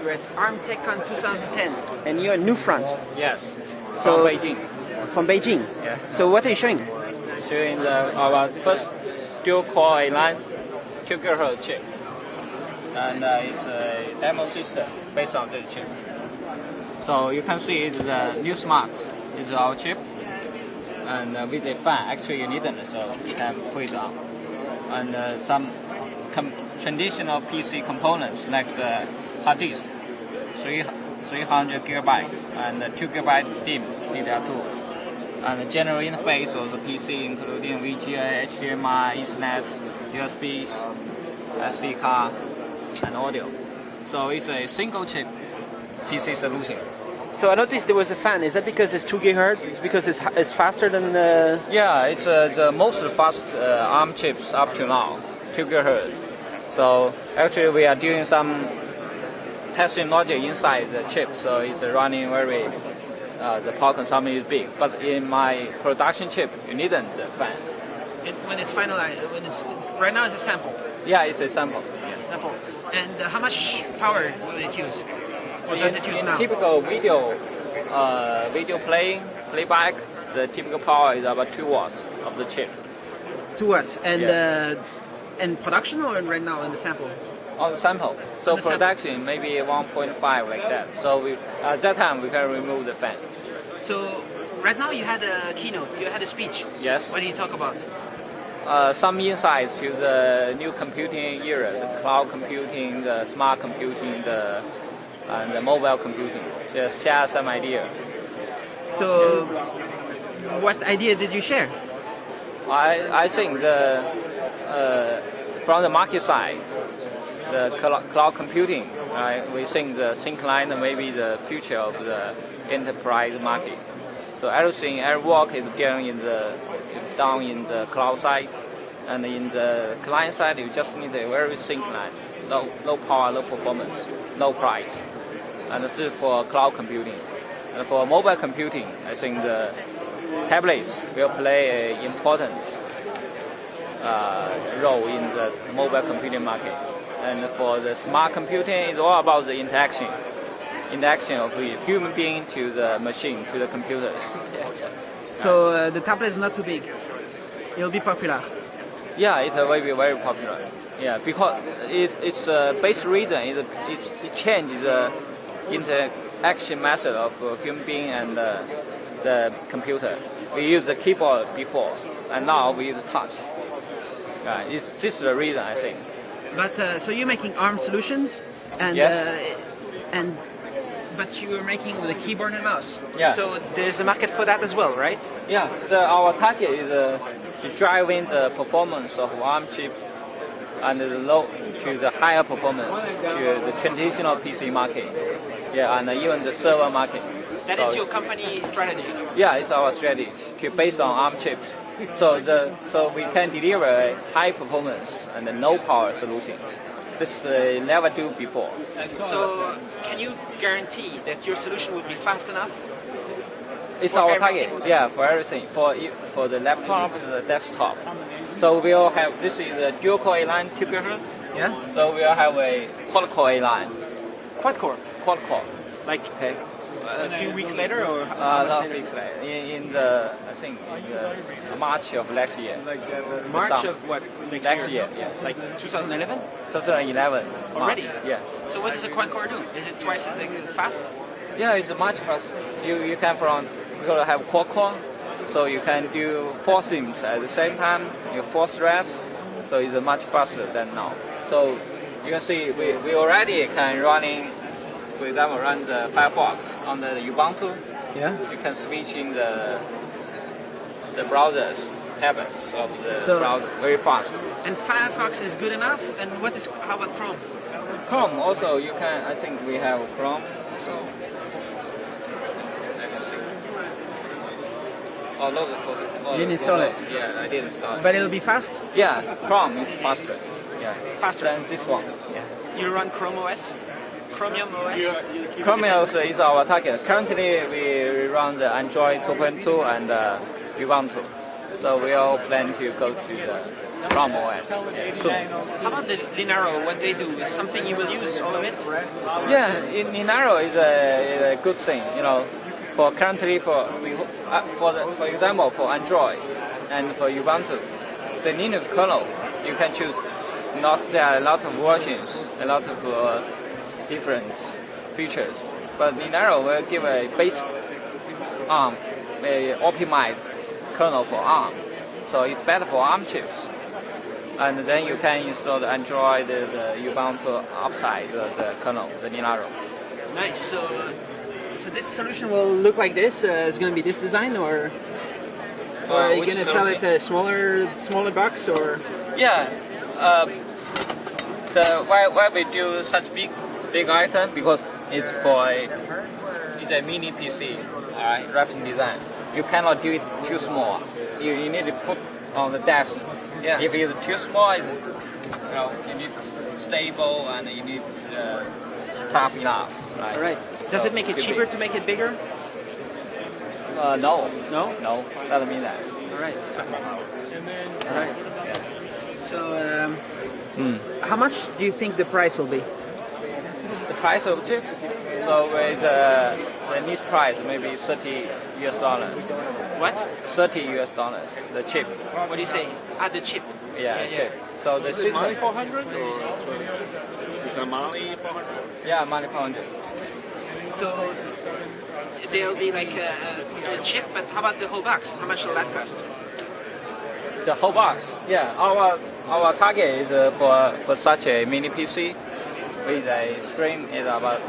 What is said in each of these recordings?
You're at ARM TechCon 2010, and you're at Nufront. Yes, So- from Beijing. From Beijing. Yeah. So what are you showing? Showing our first dual-core A9 2 GHz chip. And it's a demo system based on this chip. So you can see it's the new smart is our chip. And with a fan, actually you needn't, so you can put it on. And some traditional PC components like the hard disk, 300 gigabytes and 2 gigabyte DIMM DDR2. And the general interface of the PC including VGA, HDMI, Ethernet, USB, SD card, and audio. So it's a single chip PC solution. So I noticed there was a fan. Is that because it's 2 gigahertz? It's because it's faster than the... Yeah, it's the most fast ARM chips up to now, 2 GHz. So actually we are doing some testing logic inside the chip, so it's running very, the power consumption is big. But in my production chip, you needn't fan. When it's finalized, right now it's a sample. Yeah, it's a sample. Sample. And how much power will it use? Or does it use In now? typical video playback, the typical power is about 2 watts of the chip. 2 watts. And Yeah. in production or right now in the sample? On the sample. So On the sample. production maybe 1.5 like that. So at that time we can remove the fan. So right now you had a keynote, you had a speech. Yes. What did you talk about? Some insights to the new computing era, the cloud computing, the smart computing, and the mobile computing. Just share some idea. So what idea did you share? I think from the market side, the cloud computing, right? We think the thin client may be the future of the enterprise market. So every work is done in the cloud side, and in the client side, you just need a very thin client, low power, low performance, low price, and this is for cloud computing. And for mobile computing, I think the tablets will play an important role in the mobile computing market. And for the smart computing, it's all about the interaction of the human being to the machine, to the computers. So the tablet is not too big. It'll be popular. Yeah, it will be very popular. Yeah, because its basic reason is it changes the interaction method of human being and the computer. We use the keyboard before, and now we use touch. This is the reason, I think. But so you're making ARM solutions, and Yes. But you are making the keyboard and mouse. Yeah. So there's a market for that as well, right? Yeah, our target is to drive in the performance of ARM chip and to the higher performance to the traditional PC market. Yeah, and even the server market. That is your company strategy. Yeah, it's our strategy based on ARM chips. So we can deliver a high performance and a no power solution. This never do before. So can you guarantee that your solution would be fast enough? It's For our everything? target. Yeah, for everything. For the laptop, the desktop. So we'll have this is a dual core A9 2 GHz. Yeah. So we'll have a quad core A9. Quad core. Quad core. Like Okay. a few weeks later, or Not fixed like in the I think in the March of next year. March Some- of what? Next year, yeah. Like 2011. 2011. Already? March, yeah. So what does a quad core do? Is it twice as fast? Yeah, it's much faster. You can we're gonna have quad core, so you can do 4 sims at the same time. You 4 threads, so it's much faster than now. So you can see we already can running, for example, run the Firefox on the Ubuntu. Yeah. You can switch in the browsers habits of the browser very fast. And Firefox is good enough. And how about Chrome? Chrome also you can. I think we have Chrome. So I can see. Oh, load it for the. You didn't install it? Yeah, I did install it. But it'll be fast. Yeah, Chrome is faster. Yeah, Faster. than this one. Yeah. You run Chrome OS, Chromium OS. Chrome also is our target. Currently, we run the Android 2.2 and Ubuntu. So we all plan to go to the Chrome OS soon. How about the Linaro? What they do? Is something you will use all of it? Yeah, Linaro is a good thing. For currently for example for Android and for Ubuntu, the Linux kernel you can choose. There are a lot of versions, a lot of different features, but Linaro will give a basic ARM, a optimized kernel for ARM, so it's better for ARM chips. And then you can install the Android, the Ubuntu outside the kernel, the Linaro. Nice. So this solution will look like this. It's going to be this design, or are you going to sell it a smaller box, or? Yeah. Why we do such big item, because it's a mini PC, alright, reference design. You cannot do it too small. You need to put on the desk. Yeah. If it's too small, you need stable and you need tough enough. Right. All right. Does it make it cheaper to make it bigger? No. No? No, doesn't mean that. All right. All right. So, how much do you think the price will be? The price of chip? So with the list price, maybe $30. What? $30, the chip. What do you say? The chip. Yeah, chip. So the system. Money 400 or is it money 400? Yeah, money 400. So there'll be like a chip, but how about the whole box? How much will that cost? The whole box. Yeah, our target is for such a mini PC with a screen is about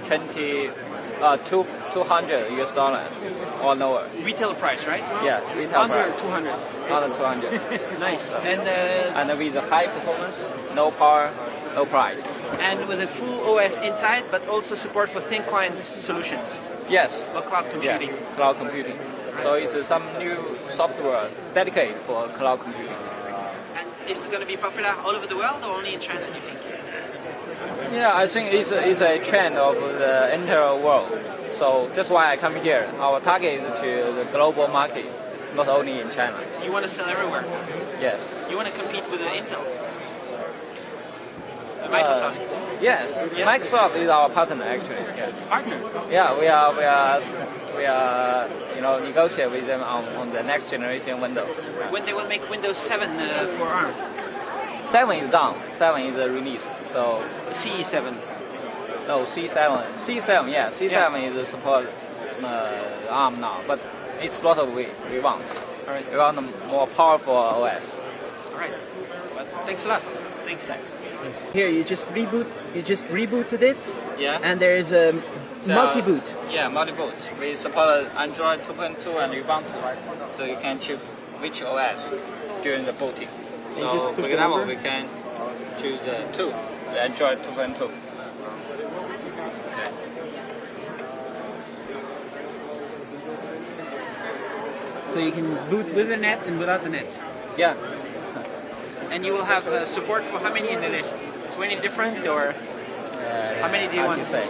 $200 or lower. Retail price, right? Yeah, retail Under price. 200. Under 200. Nice. And And with the high performance, no power, no price. and with a full OS inside, but also support for thin client solutions Yes. or cloud computing. Yeah, cloud computing. So it's some new software dedicated for cloud computing. And it's going to be popular all over the world, or only in China, do you think? Yeah, I think it's a trend of the entire world. So that's why I come here. Our target is to the global market, not only in China. You want to sell everywhere. Yes. You want to compete with Intel, Microsoft. Yes. Yeah. Microsoft is our partner actually. Yeah. Partner. Yeah, we are negotiate with them on the next generation Windows. When they will make Windows 7 for ARM. 7 is done. 7 is a release. So CE7. no, C7. C7, yeah, C7 is support ARM now, but it's what we want. All right. We want a more powerful OS. All right. Well, thanks a lot. Thanks. Thanks. Here, you just rebooted it, Yeah. and there is a multi-boot. Yeah, multi-boot. We support Android 2.2 and Ubuntu, so you can choose which OS during the booting. You just So, push for the example, number? we can choose the Android 2.2. Okay. So you can boot with the net and without the net. Yeah. And you will have support for how many in the list? 20 different, or how many do you How want? to say?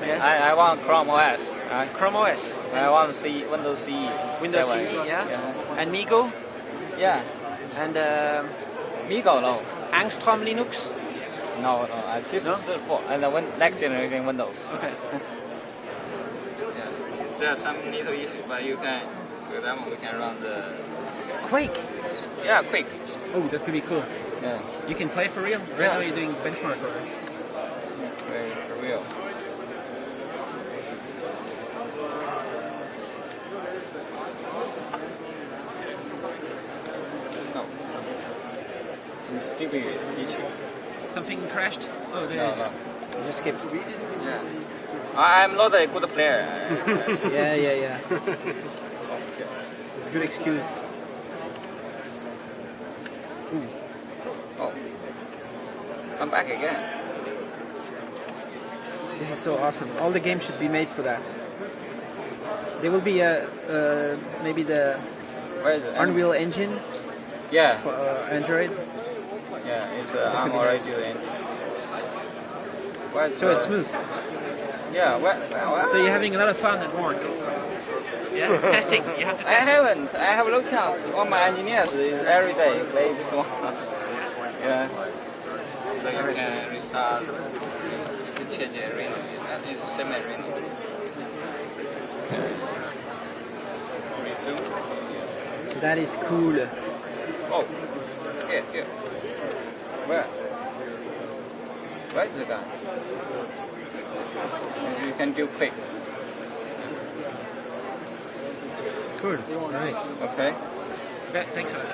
Yeah. I want Chrome OS. Right? Chrome OS. I want Windows CE. Windows 7. CE, yeah. And Migo, Yeah. and Migo, no. Angstrom Linux. No. I just No? for and the next generation Windows. Okay. Yeah. There are some little issues, but you can, for example, we can run the Quake. Quake. Oh, that's gonna be cool. Yeah. You can play for real. Right Yeah. now you're doing benchmark or Very for real. No. Some stupid issue. something crashed. Oh, there No, it is. no. You just skipped. Yeah. I'm not a good player. Yeah. It's a good excuse. Oh. I'm back again. This is so awesome. All the games should be made for that. There will be maybe the Where is it? Unreal Engine Yeah. for Android. Yeah, it's could I'm be already nice. doing. Where's So it's smooth. Yeah, well, So you're having a lot of fun at work. Yeah, testing. You have to I test. haven't. I have no chance. All my engineers is every day play this one. Yeah. So you can restart. You can change it really. That is semi-really. Resume. That is cool. Oh, here. Where? Where is the guy? You can do Quake. Cool. All right. Okay. Okay, thanks.